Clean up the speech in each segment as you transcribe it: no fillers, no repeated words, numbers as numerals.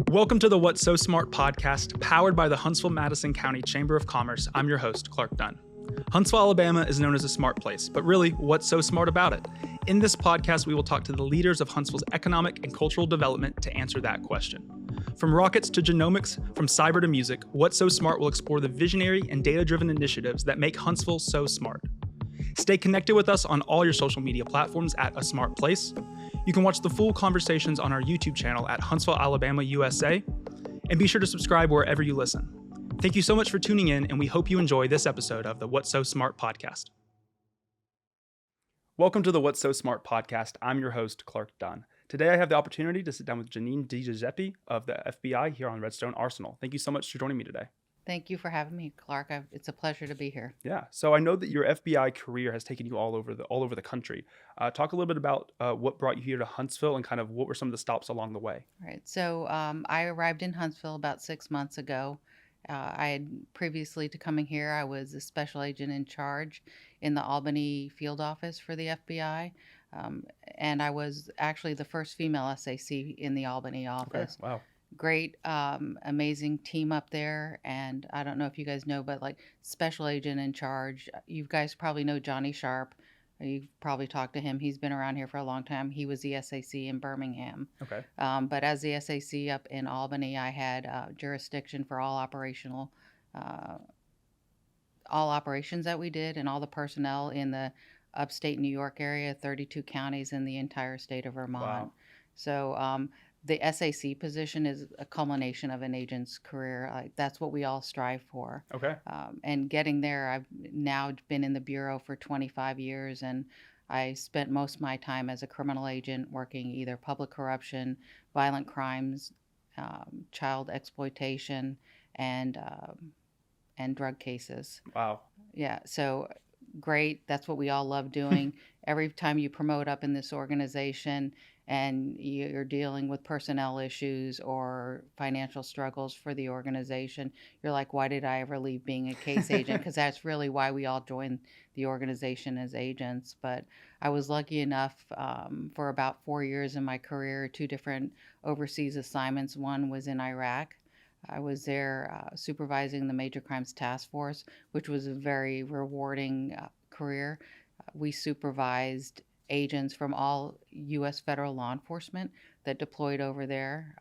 Welcome to the What's So Smart podcast, powered by the Huntsville Madison County Chamber of Commerce. I'm your host, Clark Dunn. Huntsville, Alabama is known as a smart place, but really, what's so smart about it? In this podcast, we will talk to the leaders of Huntsville's economic and cultural development to answer that question. From rockets to genomics, from cyber to music, What's So Smart will explore the visionary and data-driven initiatives that make Huntsville so smart. Stay connected with us on all your social media platforms at A Smart Place. You can watch the full conversations on our YouTube channel at Huntsville, Alabama, USA, and be sure to subscribe wherever you listen. Thank you so much for tuning in, and we hope you enjoy this episode of the What's So Smart podcast. Welcome to the What's So Smart podcast. I'm your host, Clark Dunn. Today I have the opportunity to sit down with Janine DiGiuseppe of the FBI here on Redstone Arsenal. Thank you so much for joining me today. Thank you for having me, Clark. It's a pleasure to be here. Yeah. So I know that your FBI career has taken you all over the country. Talk a little bit about what brought you here to Huntsville and kind of what were some of the stops along the way. All right. So I arrived in Huntsville about 6 months ago. I had previously to coming here, I was a special agent in charge in the Albany field office for the FBI. And I was actually the first female SAC in the Albany office. Okay. Wow. Great, amazing team up there. And I don't know if you guys know, but like special agent in charge, you guys probably know Johnny Sharp. You've probably talked to him. He's been around here for a long time. He was the SAC in Birmingham. Okay. But as the SAC up in Albany, I had jurisdiction for all operations that we did and all the personnel in the upstate New York area, 32 counties in the entire state of Vermont. Wow. So the SAC position is a culmination of an agent's career. That's what we all strive for. Okay. And getting there, I've now been in the Bureau for 25 years, and I spent most of my time as a criminal agent working either public corruption, violent crimes, child exploitation, and drug cases. Wow. Yeah, so great. That's what we all love doing. Every time you promote up in this organization and you're dealing with personnel issues or financial struggles for the organization, you're like, why did I ever leave being a case agent? Because that's really why we all joined the organization as agents. But I was lucky enough for about 4 years in my career, 2 different overseas assignments. One was in Iraq. I was there supervising the Major Crimes Task Force, which was a very rewarding career. We supervised agents from all U.S. federal law enforcement that deployed over there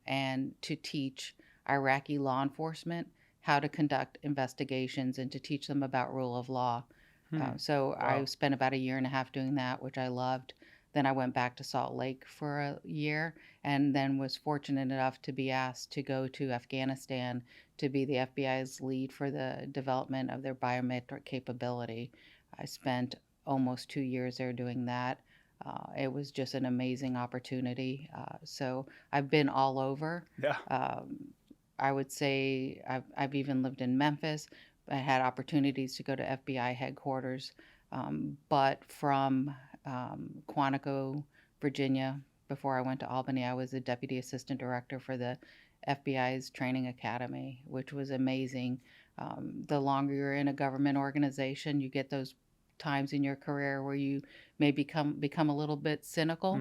and to teach Iraqi law enforcement how to conduct investigations and to teach them about rule of law. So Wow. I spent about 1.5 years doing that, which I loved. Then I went back to Salt Lake for a year and then was fortunate enough to be asked to go to Afghanistan to be the FBI's lead for the development of their biometric capability. I spent almost 2 years there doing that. It was just an amazing opportunity. So I've been all over. Yeah. I would say I've even lived in Memphis. I had opportunities to go to FBI headquarters. But from Quantico, Virginia, before I went to Albany, I was the Deputy Assistant Director for the FBI's Training Academy, which was amazing. The longer you're in a government organization, you get those times in your career where you may become a little bit cynical.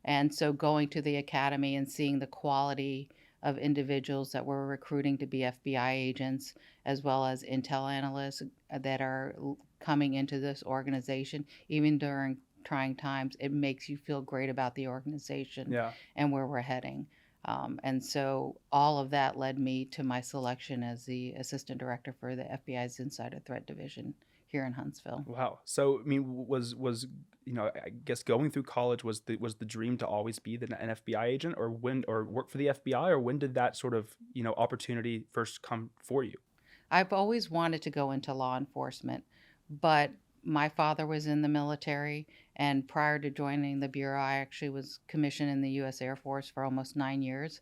And so going to the academy and seeing the quality of individuals that we're recruiting to be FBI agents, as well as intel analysts that are coming into this organization, even during trying times, it makes you feel great about the organization and where we're heading. And so all of that led me to my selection as the Assistant Director for the FBI's Insider Threat Division here in Huntsville. Wow. So, I mean, was I guess going through college was the dream to always be an FBI agent or work for the FBI, or when did that sort of, opportunity first come for you? I've always wanted to go into law enforcement, but my father was in the military, and prior to joining the Bureau, I actually was commissioned in the U.S. Air Force for almost 9 years.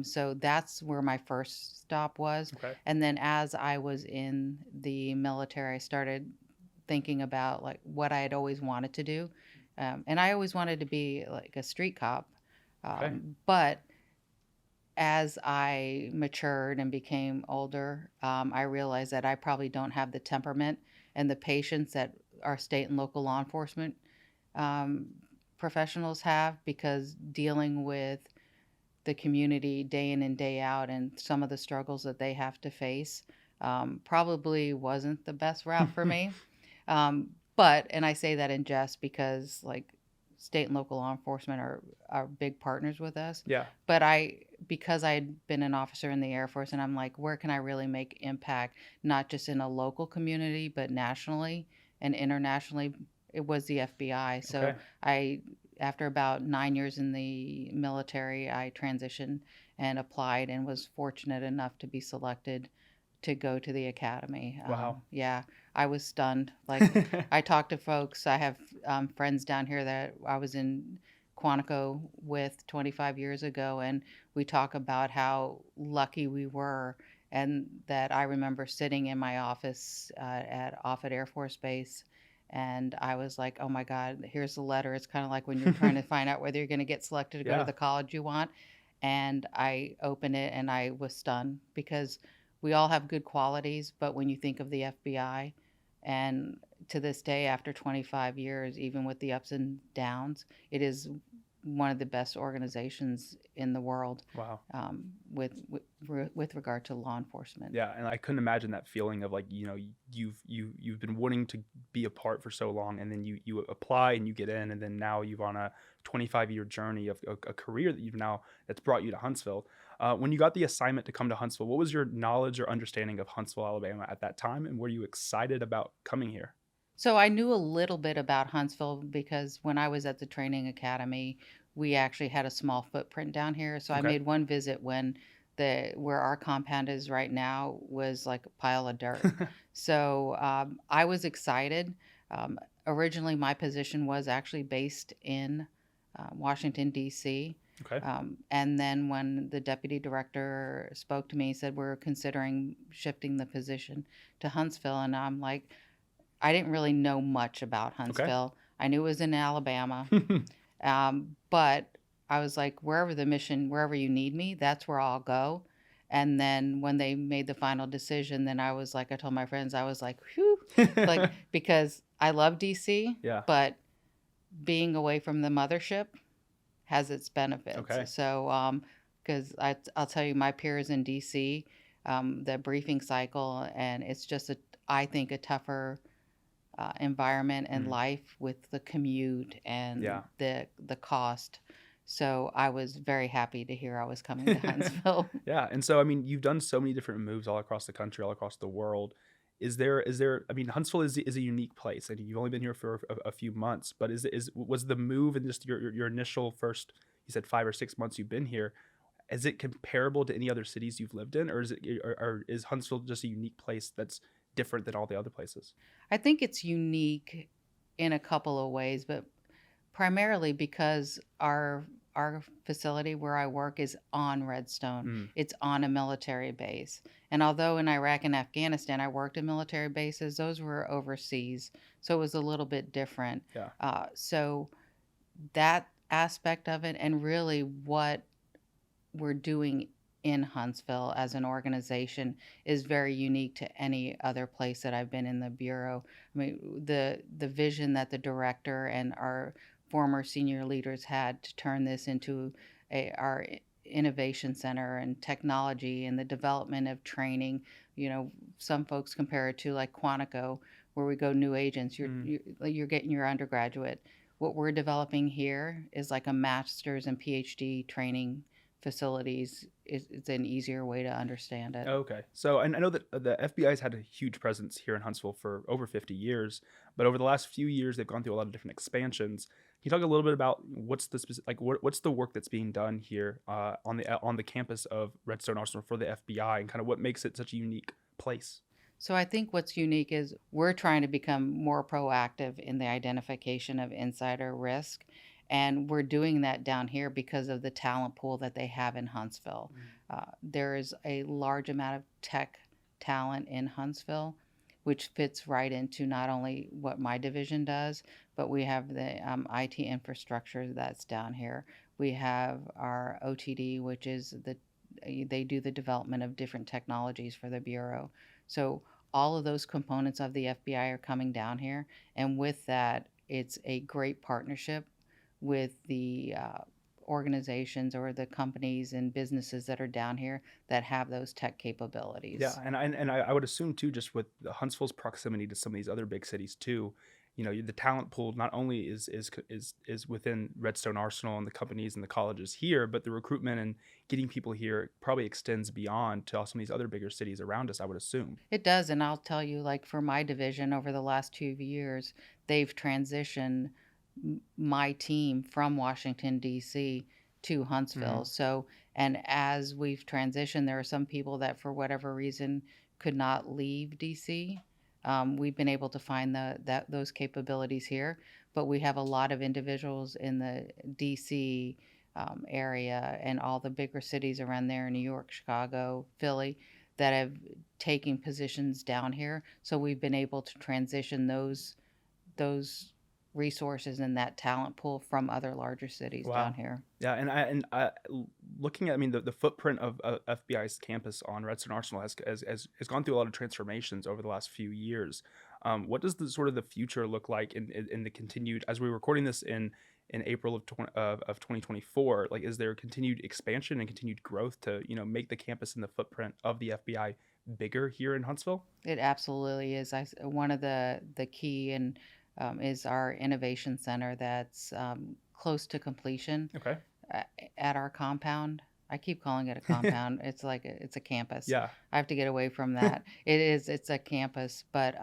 So that's where my first stop was. Okay. And then as I was in the military, I started thinking about like what I had always wanted to do. And I always wanted to be like a street cop. Okay. But as I matured and became older, I realized that I probably don't have the temperament and the patience that our state and local law enforcement professionals have, because dealing with the community day in and day out, and some of the struggles that they have to face, probably wasn't the best route for me. And I say that in jest because like state and local law enforcement are big partners with us. Yeah. But because I had been an officer in the Air Force, and I'm like, where can I really make impact, not just in a local community, but nationally and internationally? It was the FBI. So Okay. after about 9 years in the military, I transitioned and applied and was fortunate enough to be selected to go to the academy. Wow. Yeah, I was stunned. Like, I talk to folks. I have friends down here that I was in Quantico with 25 years ago, and we talk about how lucky we were, and that I remember sitting in my office at Offutt Air Force Base, and I was like, "Oh my God, here's the letter." It's kind of like when you're trying to find out whether you're going to get selected to go to Yeah. the college you want. And I opened it, and I was stunned because we all have good qualities, but when you think of the FBI, and to this day, after 25 years, even with the ups and downs, it is one of the best organizations in the world, Wow. with regard to law enforcement. Yeah, and I couldn't imagine that feeling of like, you know, you've been wanting to be a part for so long, and then you apply and you get in, and then now you've on a 25-year journey of a career that that's brought you to Huntsville. When you got the assignment to come to Huntsville, what was your knowledge or understanding of Huntsville, Alabama at that time, and were you excited about coming here? So I knew a little bit about Huntsville because when I was at the training academy, we actually had a small footprint down here. So I Okay. made one visit when where our compound is right now was like a pile of dirt. So I was excited. Originally, my position was actually based in Washington, D.C. Okay. And then when the deputy director spoke to me, he said, we're considering shifting the position to Huntsville. And I'm like, I didn't really know much about Okay. Huntsville. I knew it was in Alabama, but I was like, wherever you need me, that's where I'll go. And then when they made the final decision, then I was like, I told my friends, I was like, whew, like, because I love DC, Yeah. but being away from the mothership has its benefits. Okay. So, because I'll tell you, my peers in DC, the briefing cycle, and it's just I think a tougher environment and life with the commute and Yeah. the cost. So I was very happy to hear I was coming to Huntsville. Yeah, and so I mean, you've done so many different moves all across the country, all across the world. Is there? I mean, Huntsville is a unique place, and you've only been here for a few months. But was the move and just your initial first? You said 5 or 6 months you've been here. Is it comparable to any other cities you've lived in, or is Huntsville just a unique place that's different than all the other places? I think it's unique in a couple of ways, but primarily because our facility where I work is on Redstone. It's on a military base. And although in Iraq and Afghanistan I worked in military bases, those were overseas. So it was a little bit different. Yeah. So that aspect of it, and really what we're doing in Huntsville as an organization, is very unique to any other place that I've been in the Bureau. I mean, the vision that the director and our former senior leaders had to turn this into our innovation center and technology and the development of training. You know, some folks compare it to like Quantico, where we go new agents. You're getting your undergraduate. What we're developing here is like a master's and PhD training facilities. It's an easier way to understand it. Okay. So I know that the FBI's had a huge presence here in Huntsville for over 50 years, but over the last few years, they've gone through a lot of different expansions. Can you talk a little bit about what's the work that's being done here on the campus of Redstone Arsenal for the FBI, and kind of what makes it such a unique place? So I think what's unique is we're trying to become more proactive in the identification of insider risk. And we're doing that down here because of the talent pool that they have in Huntsville. There is a large amount of tech talent in Huntsville, which fits right into not only what my division does, but we have the IT infrastructure that's down here. We have our OTD, which is they do the development of different technologies for the Bureau. So all of those components of the FBI are coming down here. And with that, it's a great partnership with the organizations or the companies and businesses that are down here that have those tech Yeah, capabilities. and I would assume too, just with Huntsville's proximity to some of these other big cities too, the talent pool not only is within Redstone Arsenal and the companies and the colleges here, but the recruitment and getting people here probably extends beyond to some of these other bigger cities around us, I would assume. It does, and I'll tell you, like for my division over the last 2 years, they've transitioned my team from Washington, D.C. to Hmm. Huntsville. So, and as we've transitioned, there are some people that for whatever reason could not leave D.C. We've been able to find those capabilities here, but we have a lot of individuals in the D.C. Area and all the bigger cities around there, New York, Chicago, Philly, that have taken positions down here. So we've been able to transition those resources and that talent pool from other larger cities down Wow. here. Yeah, looking at, I mean, the footprint of FBI's campus on Redstone Arsenal has gone through a lot of transformations over the last few years. What does the sort of the future look like in the continued, as we're recording this in April of 2024? Like, is there continued expansion and continued growth to make the campus and the footprint of the FBI bigger here in Huntsville? It absolutely is. One of the key and is our innovation center that's close to completion Okay. a- at our compound. I keep calling it a compound. It's like it's a campus. Yeah. I have to get away from that. It is. It's a campus, but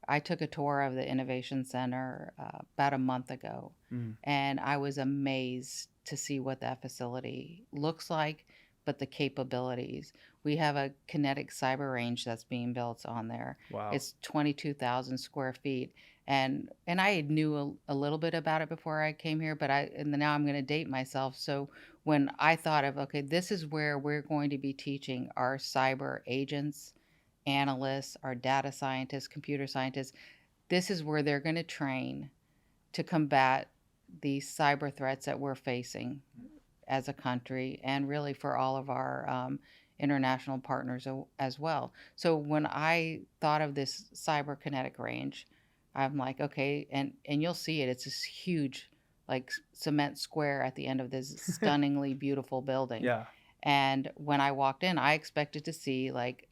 I took a tour of the innovation center about a month ago, Mm. and I was amazed to see what that facility looks like, but the capabilities. We have a kinetic cyber range that's being built on there. Wow. It's 22,000 square feet, and I knew a little bit about it before I came here, but now I'm going to date myself. So when I thought of, okay, this is where we're going to be teaching our cyber agents, analysts, our data scientists, computer scientists, this is where they're going to train to combat these cyber threats that we're facing as a country and really for all of our international partners as well. So when I thought of this cyber kinetic range, I'm like, okay, and you'll see it. It's this huge, like cement square at the end of this stunningly beautiful building. Yeah. And when I walked in, I expected to see like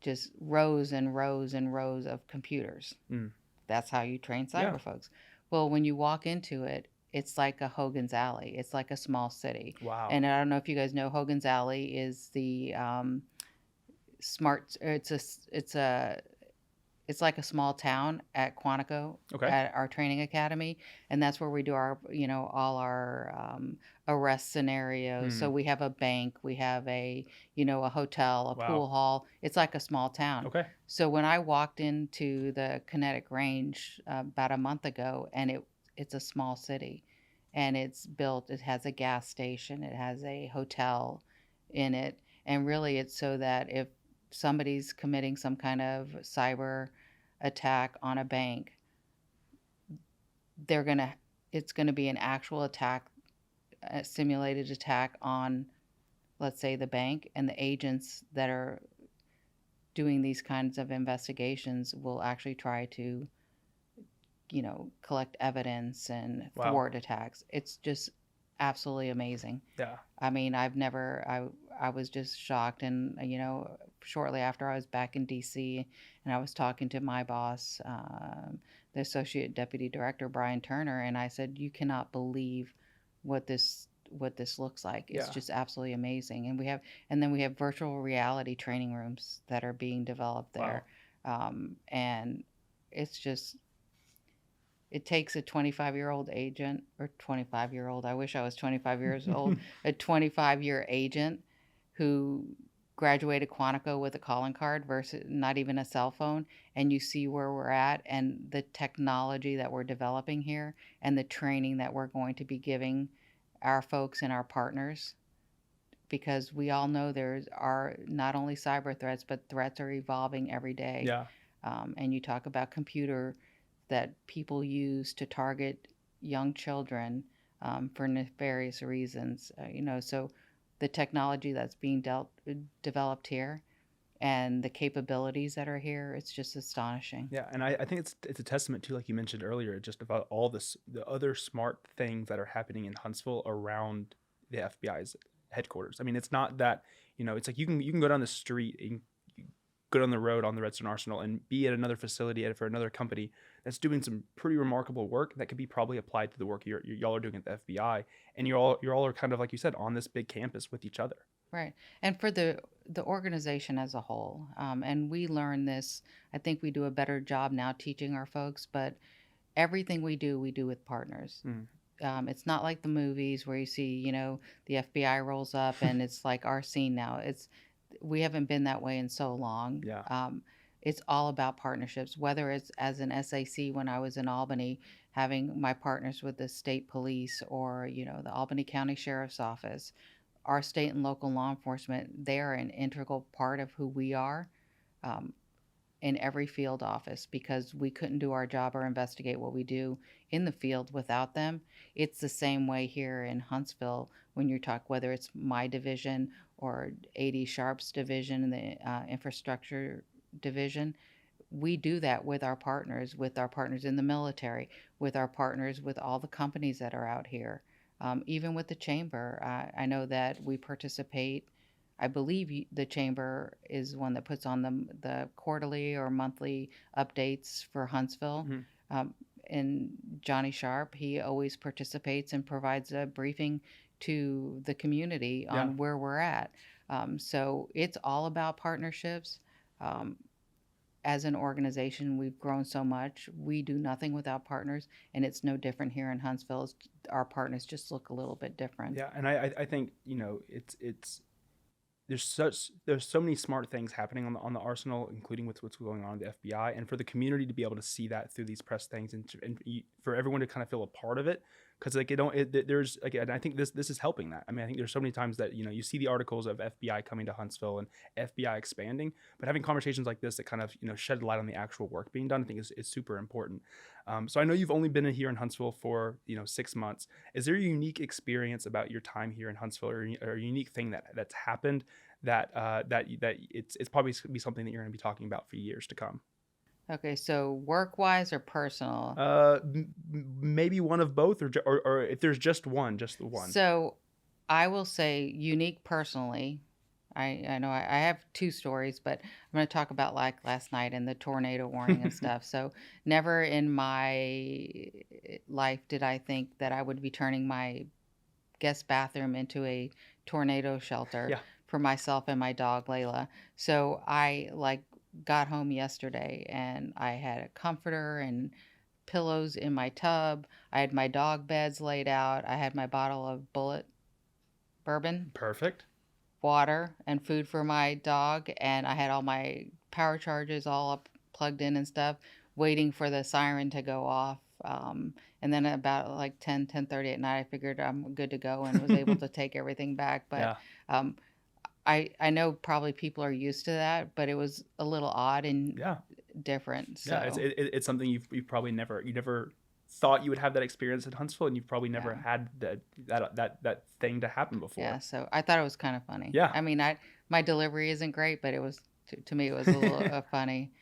just rows and rows and rows of computers. Mm. That's how you train Yeah. cyber folks. Well, when you walk into it, it's like a Hogan's Alley. It's like a small city. Wow. And I don't know if you guys know, Hogan's Alley is the smart. It's like a small town at Quantico Okay. at our training academy, and that's where we do our all our arrest scenarios. So Mm. we have a bank, we have a hotel, a Wow. pool hall. It's like a small town. Okay. So when I walked into the kinetic range about a month ago, and it's a small city, and it's built. It has a gas station, it has a hotel in it, and really it's so that if somebody's committing some kind of cyber attack on a bank, they're gonna it's gonna be an actual attack, a simulated attack on, let's say, the bank, and the agents that are doing these kinds of investigations will actually try to collect evidence and Wow. thwart attacks. It's just absolutely amazing. Yeah. I mean, I was just shocked, and shortly after I was back in D.C. and I was talking to my boss, the associate deputy director Brian Turner, and I said, "You cannot believe what this looks like. It's Yeah. just absolutely amazing." And then we have virtual reality training rooms that are being developed Wow. there, and it's just it takes a 25-year-old agent, or 25-year-old, I wish I was 25 years old, a 25-year agent who graduated Quantico with a calling card versus not even a cell phone, and you see where we're at and the technology that we're developing here and the training that we're going to be giving our folks and our partners, because we all know there's are not only cyber threats, but threats are evolving every day. Yeah. And you talk about computer that people use to target young children for nefarious reasons. So the technology that's being developed here and the capabilities that are here, it's just astonishing. Yeah, and I think it's a testament to, like you mentioned earlier, just about all the other smart things that are happening in Huntsville around the FBI's headquarters. I mean, it's not that, it's like you can go down the street and go down the road on the Redstone Arsenal and be at another facility for another company that's doing some pretty remarkable work that could be probably applied to the work y'all are doing at the FBI, and you're all are kind of, like you said, on this big campus with each other. Right. And for the organization as a whole, and we learn this, I think we do a better job now teaching our folks, but everything we do with partners. Mm. It's not like the movies where you see, the FBI rolls up and it's like our scene now. We haven't been that way in so long. Yeah. It's all about partnerships, whether it's as an SAC when I was in Albany, having my partners with the state police or, the Albany County Sheriff's Office, our state and local law enforcement. They are an integral part of who we are. Um, in every field office because we couldn't do our job or investigate what we do in the field without them. It's the same way here in Huntsville when you talk, whether it's my division or AD Sharp's division in the infrastructure division. We do that with our partners in the military, with our partners with all the companies that are out here. Even with the chamber, I know that we participate. I believe the chamber is one that puts on the quarterly or monthly updates for Huntsville. Mm-hmm. And Johnny Sharp, he always participates and provides a briefing to the community on where we're at. So it's all about partnerships. As an organization, we've grown so much. We do nothing without partners, and it's no different here in Huntsville. Our partners just look a little bit different. Yeah, and I think it's there's so many smart things happening on the Arsenal, including with what's going on in the FBI, and for the community to be able to see that through these press things, and for everyone to kind of feel a part of it, because like there's like, and I think this is helping that. I mean, I think there's so many times that you see the articles of FBI coming to Huntsville and FBI expanding, but having conversations like this that kind of shed light on the actual work being done, I think is super important. So I know you've only been here in Huntsville for 6 months. Is there a unique experience about your time here in Huntsville, or a unique thing that's happened that it's probably going to be something that you're going to be talking about for years to come? Okay, so work-wise or personal? Maybe one of both, or if there's just the one. So I will say unique personally. I know I have two stories, but I'm going to talk about like last night and the tornado warning and stuff. So never in my life did I think that I would be turning my guest bathroom into a tornado shelter for myself and my dog Layla. So I got home yesterday and I had a comforter and pillows in my tub. I had my dog beds laid out. I had my bottle of Bullet bourbon. Perfect. Water and food for my dog, and I had all my power charges all up plugged in and stuff, waiting for the siren to go off. And then about like 10:30 at night, I figured I'm good to go and was able to take everything back. But I know probably people are used to that, but it was a little odd and different. So. Yeah, it's something you've probably never thought you would have that experience in Huntsville, and you've probably never had that thing to happen before. Yeah, so I thought it was kind of funny. Yeah. I mean, my delivery isn't great, but it was to me it was a little funny.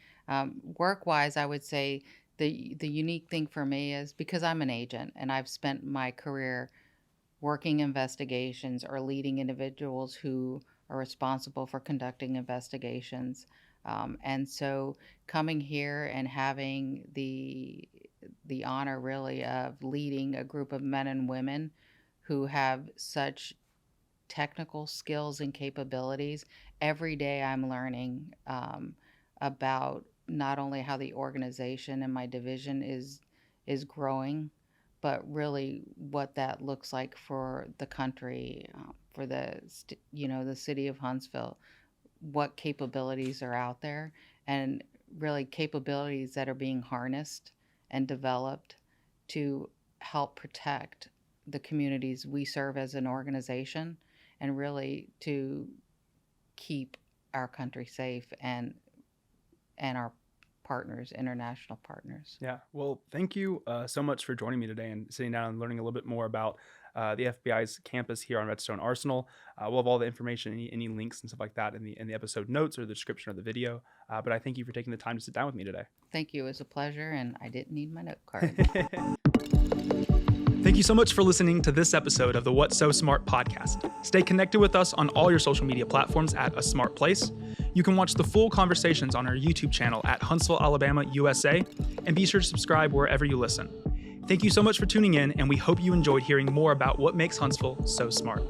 Work-wise, I would say the unique thing for me is because I'm an agent and I've spent my career working investigations or leading individuals who are responsible for conducting investigations. And so coming here and having the honor really of leading a group of men and women who have such technical skills and capabilities. Every day I'm learning about not only how the organization and my division is growing, but really what that looks like for the country, for the city of Huntsville, what capabilities are out there, and really capabilities that are being harnessed and developed to help protect the communities we serve as an organization, and really to keep our country safe and our partners, international partners. Yeah. Well, thank you so much for joining me today and sitting down and learning a little bit more about the FBI's campus here on Redstone Arsenal. We'll have all the information, any links and stuff like that in the episode notes or the description of the video. But I thank you for taking the time to sit down with me today. Thank you. It was a pleasure, and I didn't need my note card. Thank you so much for listening to this episode of the What's So Smart podcast. Stay connected with us on all your social media platforms at A Smart Place. You can watch the full conversations on our YouTube channel at Huntsville, Alabama, USA, and be sure to subscribe wherever you listen. Thank you so much for tuning in, and we hope you enjoyed hearing more about what makes Huntsville so smart.